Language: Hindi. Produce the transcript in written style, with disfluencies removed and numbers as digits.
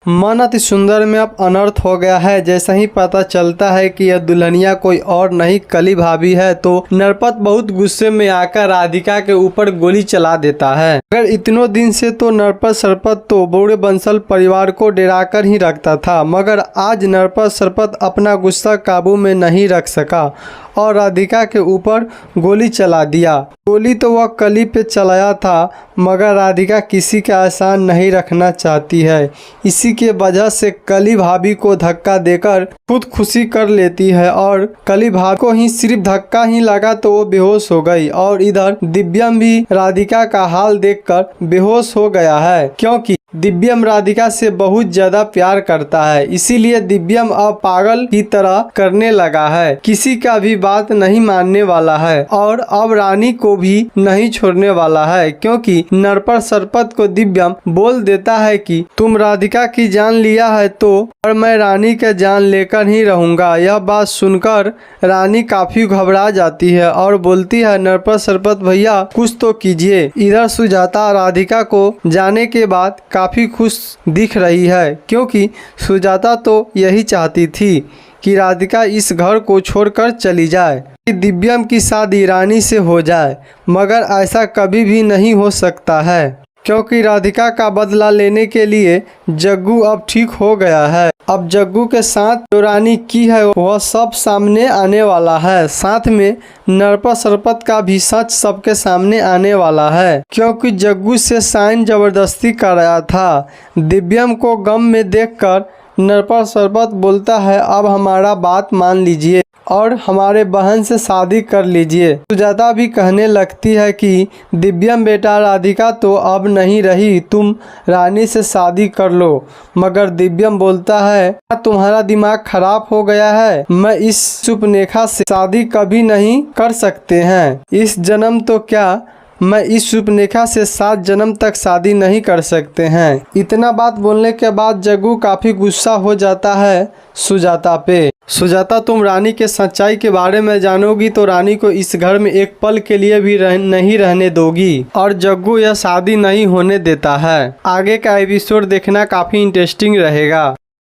मन अति सुंदर में अब अनर्थ हो गया है। जैसे ही पता चलता है कि यह दुल्हनिया कोई और नहीं कली भाभी है तो नरपत बहुत गुस्से में आकर राधिका के ऊपर गोली चला देता है। अगर इतनों दिन से तो नरपत सरपत तो बूढ़े बंसल परिवार को डराकर ही रखता था, मगर आज नरपत सरपत अपना गुस्सा काबू में नहीं रख सका और राधिका के ऊपर गोली चला दिया। गोली तो वह कली पे चलाया था, मगर राधिका किसी का एहसान नहीं रखना चाहती है। इसी के वजह से कली भाभी को धक्का देकर खुद खुशी कर लेती है और कली भाभी को ही सिर्फ धक्का ही लगा तो वो बेहोश हो गई। और इधर दिव्यम भी राधिका का हाल देखकर बेहोश हो गया है, क्योंकि दिव्यम राधिका से बहुत ज्यादा प्यार करता है। इसीलिए दिव्यम अब पागल की तरह करने लगा है, किसी का भी बात नहीं मानने वाला है और अब रानी को भी नहीं छोड़ने वाला है, क्योंकि नरपत सरपत को दिव्यम बोल देता है कि तुम राधिका की जान लिया है तो और मैं रानी के जान लेकर ही रहूंगा। यह बात सुनकर रानी काफी घबरा जाती है और बोलती है, नरपत सरपत भैया कुछ तो कीजिए। इधर सुजाता राधिका को जाने के बाद काफी खुश दिख रही है, क्योंकि सुजाता तो यही चाहती थी कि राधिका इस घर को छोड़कर चली जाए, कि दिव्यम की शादी रानी से हो जाए। मगर ऐसा कभी भी नहीं हो सकता है, क्योंकि राधिका का बदला लेने के लिए जग्गू अब ठीक हो गया है। अब जग्गू के साथ जो रानी की है वह सब सामने आने वाला है। साथ में नरपत सरपत का भी सच सबके सामने आने वाला है, क्योंकि जग्गू से साइन जबरदस्ती कराया था। दिव्यम को गम में देखकर नरपत सरपत बोलता है, अब हमारा बात मान लीजिए और हमारे बहन से शादी कर लीजिए। सुजाता भी कहने लगती है कि दिव्यम बेटा, राधिका तो अब नहीं रही, तुम रानी से शादी कर लो। मगर दिव्यम बोलता है, तुम्हारा दिमाग खराब हो गया है, मैं इस सुपनेखा से शादी कभी नहीं कर सकते हैं। इस जन्म तो क्या, मैं इस सुपनेखा से 7 जन्म तक शादी नहीं कर सकते हैं। इतना बात बोलने के बाद जग्गू काफी गुस्सा हो जाता है सुजाता पे। सुजाता, तुम रानी के सच्चाई के बारे में जानोगी तो रानी को इस घर में एक पल के लिए भी नहीं रहने दोगी और जग्गू यह शादी नहीं होने देता है। आगे का एपिसोड देखना काफी इंटरेस्टिंग रहेगा।